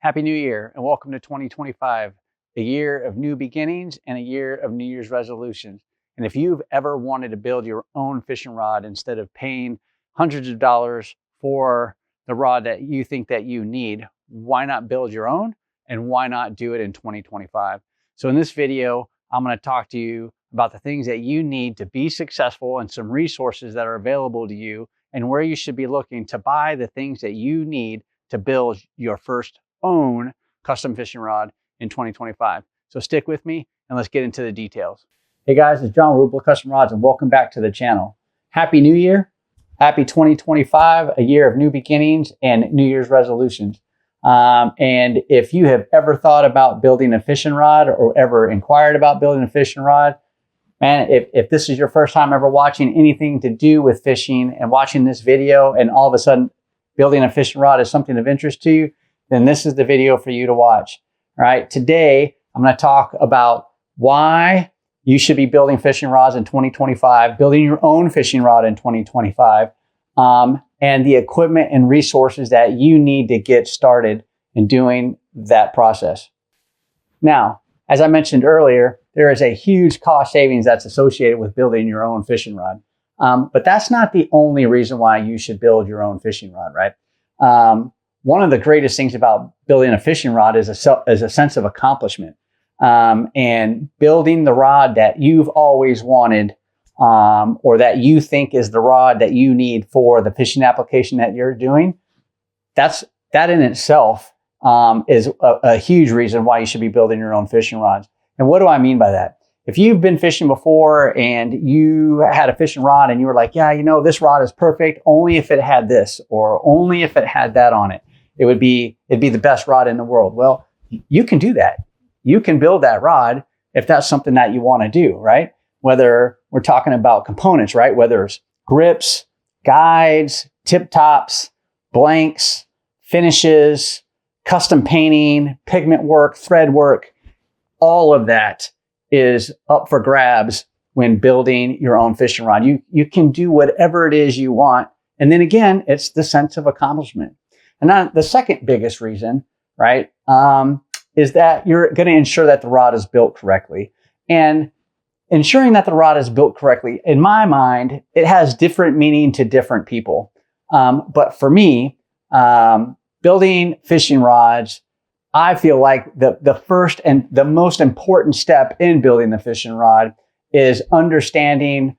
Happy New Year and welcome to 2025, a year of new beginnings and a year of New Year's resolutions. And if you've ever wanted to build your own fishing rod instead of paying hundreds of dollars for the rod that you think that you need, why not build your own and why not do it in 2025? So in this video, I'm going to talk to you about the things that you need to be successful and some resources that are available to you and where you should be looking to buy the things that you need to build your first own custom fishing rod in 2025. So stick with me and let's get into the details. Hey guys, it's John, ReelBlue Custom Rods, and welcome back to the channel. Happy New Year. Happy 2025, a year of new beginnings and New Year's resolutions. And if you have ever thought about building a fishing rod or ever inquired about building a fishing rod, man, if this is your first time ever watching anything to do with fishing and watching this video and all of a sudden building a fishing rod is something of interest to you, then this is the video for you to watch. All right, today I'm going to talk about why you should be building fishing rods in 2025, building your own fishing rod in 2025, and the equipment and resources that you need to get started in doing that process. Now, as I mentioned earlier, there is a huge cost savings that's associated with building your own fishing rod. But that's not the only reason why you should build your own fishing rod, right? One of the greatest things about building a fishing rod is a sense of accomplishment. And building the rod that you've always wanted, or that you think is the rod that you need for the fishing application that you're doing, that in itself is a huge reason why you should be building your own fishing rods. And what do I mean by that? If you've been fishing before and you had a fishing rod and you were like, yeah, you know, this rod is perfect only if it had this or only if it had that on it, it'd be the best rod in the world. Well, you can do that. You can build that rod if that's something that you want to do, right? Whether we're talking about components, right? Whether it's grips, guides, tip tops, blanks, finishes, custom painting, pigment work, thread work, all of that is up for grabs when building your own fishing rod. You can do whatever it is you want. And then again, it's the sense of accomplishment. And then the second biggest reason, right, is that you're going to ensure that the rod is built correctly. And ensuring that the rod is built correctly, in my mind, it has different meaning to different people. But for me, building fishing rods, I feel like the first and the most important step in building the fishing rod is understanding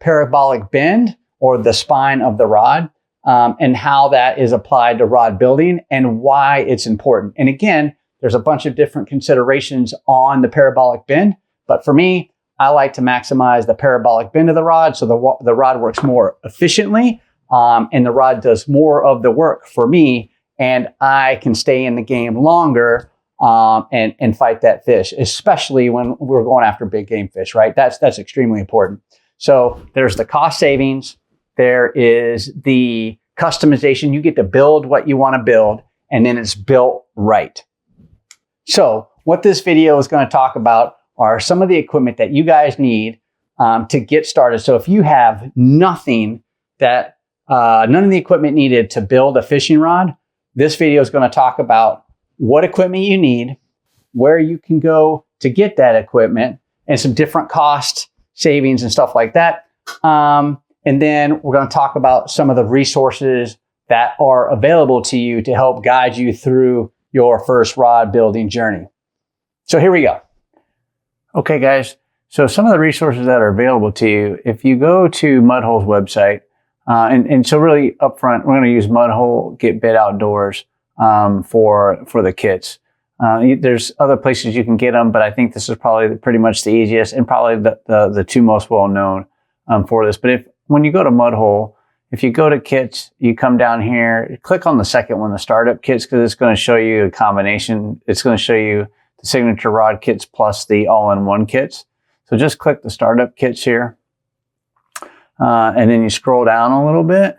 parabolic bend, or the spine of the rod, and how that is applied to rod building and why it's important. And again, there's a bunch of different considerations on the parabolic bend, but for me, I like to maximize the parabolic bend of the rod so the rod works more efficiently, and the rod does more of the work for me, and I can stay in the game longer and fight that fish, especially when we're going after big game fish, right? That's extremely important. So there's the cost savings. There is the customization. You get to build what you want to build, and then it's built right. So what this video is going to talk about are some of the equipment that you guys need to get started. So if you have none of the equipment needed to build a fishing rod, this video is going to talk about what equipment you need, where you can go to get that equipment, and some different cost savings and stuff like that. And then we're going to talk about some of the resources that are available to you to help guide you through your first rod building journey. So here we go. Okay, guys. So some of the resources that are available to you, if you go to Mudhole's website, and so really up front, we're going to use Mudhole Get Bit Outdoors for the kits. There's other places you can get them, but I think this is probably pretty much the easiest and probably the two most well known for this. But when you go to Mudhole, if you go to kits, you come down here, click on the second one, the startup kits, because it's going to show you a combination. It's going to show you the signature rod kits plus the all-in-one kits. So just click the startup kits here. And then you scroll down a little bit.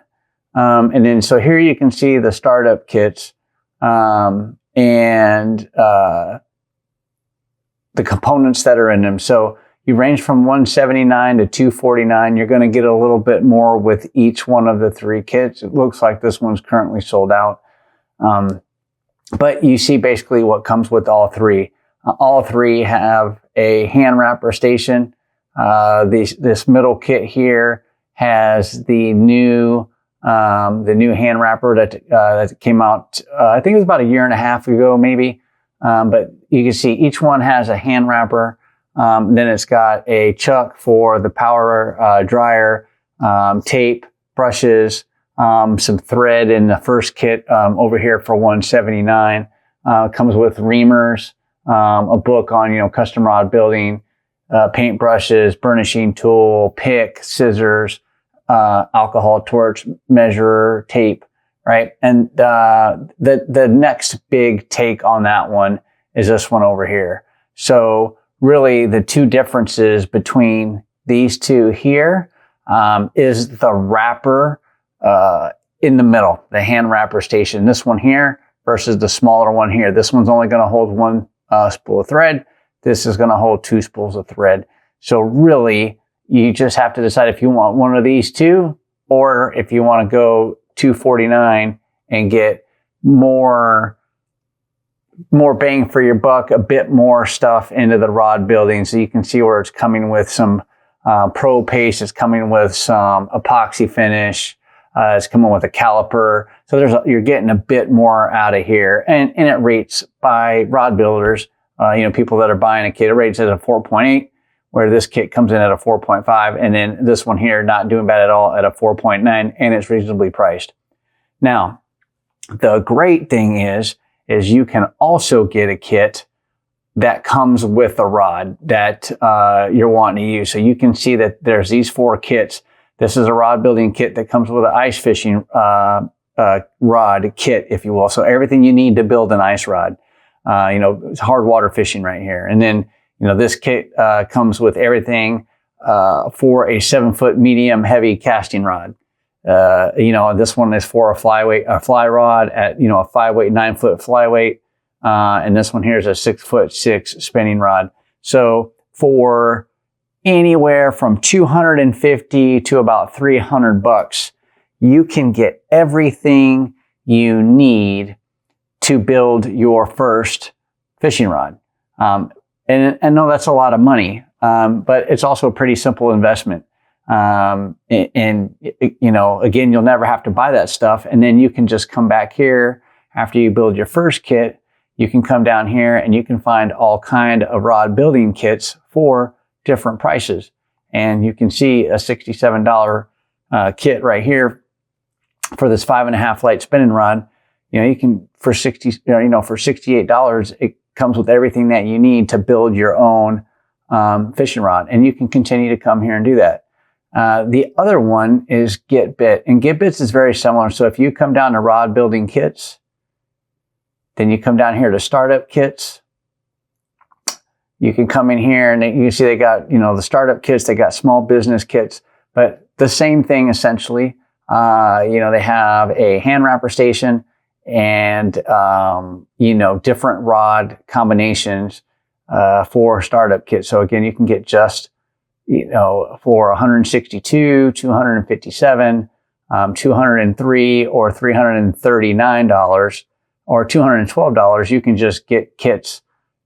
And then so here you can see the startup kits and the components that are in them. So you range from $179 to $249. You're going to get a little bit more with each one of the three kits. It looks like this one's currently sold out. But you see basically what comes with all three. All three have a hand wrapper station. This middle kit here has the new hand wrapper that came out. I think it was about a year and a half ago, maybe. But you can see each one has a hand wrapper. Then it's got a chuck for the power dryer, tape, brushes, some thread in the first kit over here for $179. Comes with reamers, a book on custom rod building, paint brushes, burnishing tool, pick, scissors, alcohol torch, measurer, tape, right? And the next big take on that one is this one over here. So really the two differences between these two here is the wrapper in the middle, the hand wrapper station. This one here versus the smaller one here. This one's only going to hold one spool of thread. This is going to hold 2 spools of thread. So really, you just have to decide if you want one of these two, or if you want to go $249 and get more bang for your buck, a bit more stuff into the rod building. So you can see where it's coming with some pro paste, it's coming with some epoxy finish, it's coming with a caliper. So you're getting a bit more out of here, and it rates by rod builders. People that are buying a kit, it rates at a 4.8, where this kit comes in at a 4.5, and then this one here not doing bad at all at a 4.9, and it's reasonably priced. Now, the great thing is you can also get a kit that comes with a rod that you're wanting to use. So you can see that there's these 4 kits. This is a rod building kit that comes with an ice fishing rod kit, if you will. So everything you need to build an ice rod. It's hard water fishing right here. And then, this kit comes with everything for a 7-foot medium heavy casting rod. This one is for a fly rod at, a 5-weight, 9-foot flyweight. And this one here is a 6'6" spinning rod. So for anywhere from $250 to about $300, you can get everything you need to build your first fishing rod. And I know that's a lot of money, but it's also a pretty simple investment. Again, you'll never have to buy that stuff. And then you can just come back here after you build your first kit. You can come down here and you can find all kind of rod building kits for different prices. And you can see a $67 kit right here for this 5.5 light spinning rod. You can for $68, it comes with everything that you need to build your own fishing rod, and you can continue to come here and do that. The other one is Get Bit, and Get Bits is very similar. So if you come down to rod building kits, then you come down here to startup kits. You can come in here and you can see they got, the startup kits, they got small business kits, but the same thing essentially. They have a hand wrapper station and, different rod combinations for startup kits. So again, you can get just, for $162, $257, $203, or $339, or $212, you can just get kits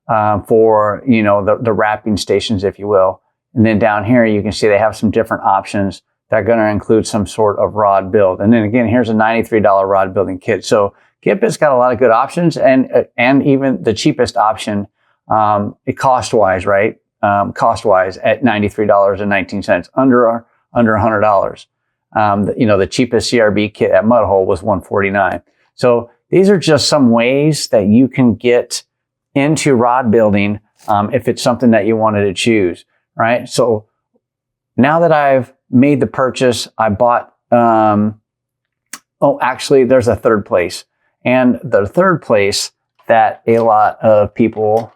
for, the wrapping stations, if you will. And then down here, you can see they have some different options that are going to include some sort of rod build. And then again, here's a $93 rod building kit. So Gitbit's got a lot of good options, and even the cheapest option, cost-wise, right? Cost-wise at $93.19, under $100. The cheapest CRB kit at Mudhole was $149. So these are just some ways that you can get into rod building if it's something that you wanted to choose, right? So now that I've made the purchase, I bought, actually there's a third place. And the third place that a lot of people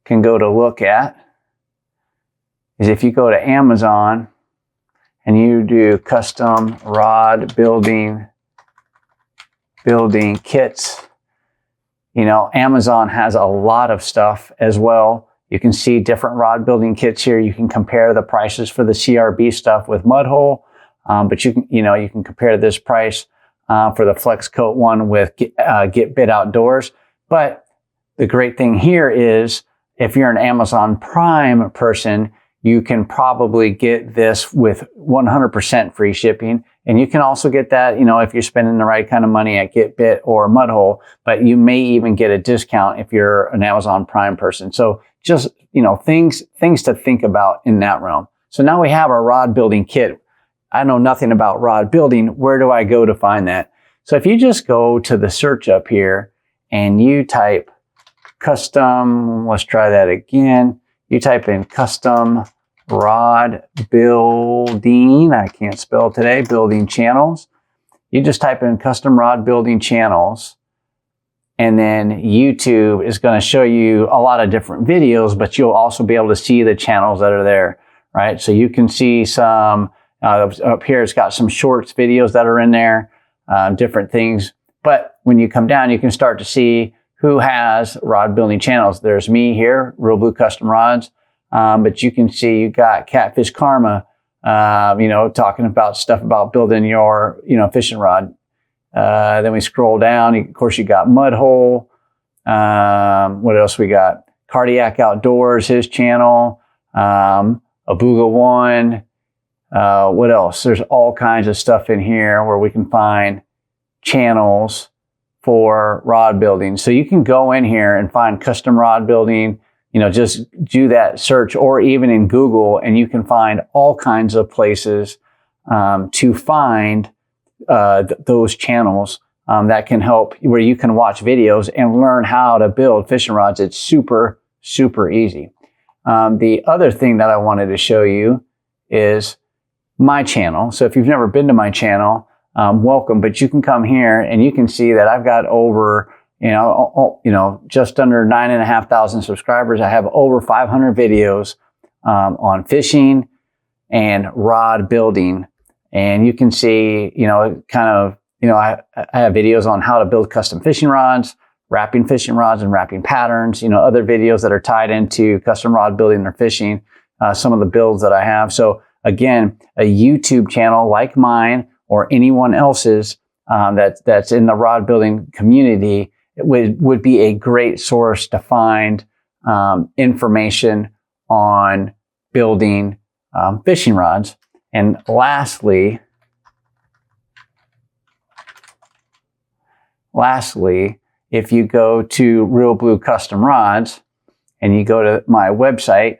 can go to look at is if you go to Amazon and you do custom rod building kits. Amazon has a lot of stuff as well. You can see different rod building kits here. You can compare the prices for the CRB stuff with Mudhole, but you can compare this price for the Flex Coat one with Get Bit Outdoors. But the great thing here is if you're an Amazon Prime person, you can probably get this with 100% free shipping. And you can also get that, you know, if you're spending the right kind of money at Get Bit or Mudhole, but you may even get a discount if you're an Amazon Prime person. So just, you know, things to think about in that realm. So now we have our rod building kit. I know nothing about rod building. Where do I go to find that? So if you just go to the search up here and you type custom, let's try that again. You type in custom rod building, I can't spell today, building channels. You just type in custom rod building channels, and then YouTube is going to show you a lot of different videos, but you'll also be able to see the channels that are there, right? So you can see some, up here it's got some shorts videos that are in there, different things. But when you come down, you can start to see who has rod building channels. There's me here, ReelBlue Custom Rods. But you can see you got Catfish Karma, you know, talking about stuff about building your, you know, fishing rod. Then we scroll down. Of course, you got Mudhole. What else we got? Cardiac Outdoors, his channel. Abuga One. What else? There's all kinds of stuff in here where we can find channels for rod building. So you can go in here and find custom rod building, you know, just do that search, or even in Google, and you can find all kinds of places to find those channels that can help, where you can watch videos and learn how to build fishing rods. It's super, super easy. The other thing that I wanted to show you is my channel. So if you've never been to my channel, welcome, but you can come here and you can see that I've got over, you know, just under 9,500 subscribers. I have over 500 videos on fishing and rod building. And you can see, you know, kind of, you know, I have videos on how to build custom fishing rods, wrapping fishing rods and wrapping patterns, you know, other videos that are tied into custom rod building or fishing, some of the builds that I have. So again, a YouTube channel like mine or anyone else's that's in the rod building community, it would be a great source to find information on building fishing rods. And lastly, if you go to ReelBlue Custom Rods and you go to my website,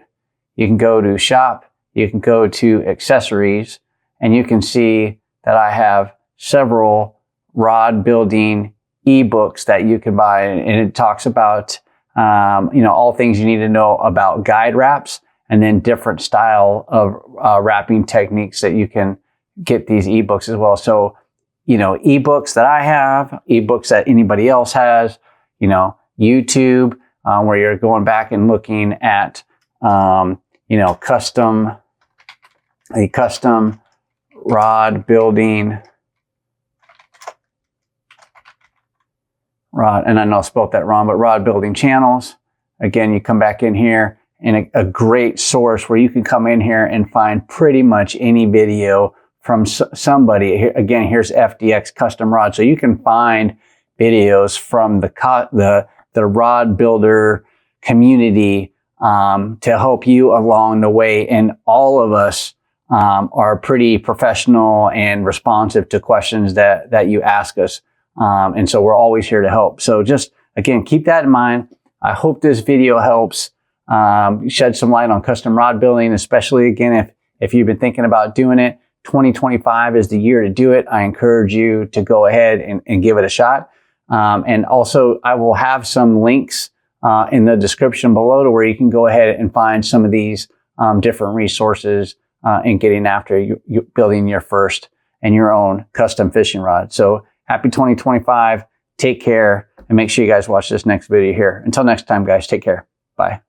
you can go to shop, you can go to accessories, and you can see that I have several rod building ebooks that you can buy, and it talks about you know, all things you need to know about guide wraps, and then different style of wrapping techniques that you can get these ebooks as well. So, you know, ebooks that I have, ebooks that anybody else has, you know, YouTube, where you're going back and looking at you know, custom rod building rod, and I know I spelled that wrong, but rod building channels. Again, you come back in here, and a great source where you can come in here and find pretty much any video from somebody. Here, again, here's FDX Custom Rod. So you can find videos from the rod builder community to help you along the way. And all of us are pretty professional and responsive to questions that you ask us. And so we're always here to help. So just, again, keep that in mind. I hope this video helps shed some light on custom rod building, especially, again, if you've been thinking about doing it. 2025 is the year to do it. I encourage you to go ahead and give it a shot. And also, I will have some links in the description below to where you can go ahead and find some of these different resources in getting after you building your first and your own custom fishing rod. So happy 2025. Take care, and make sure you guys watch this next video here. Until next time, guys, take care. Bye.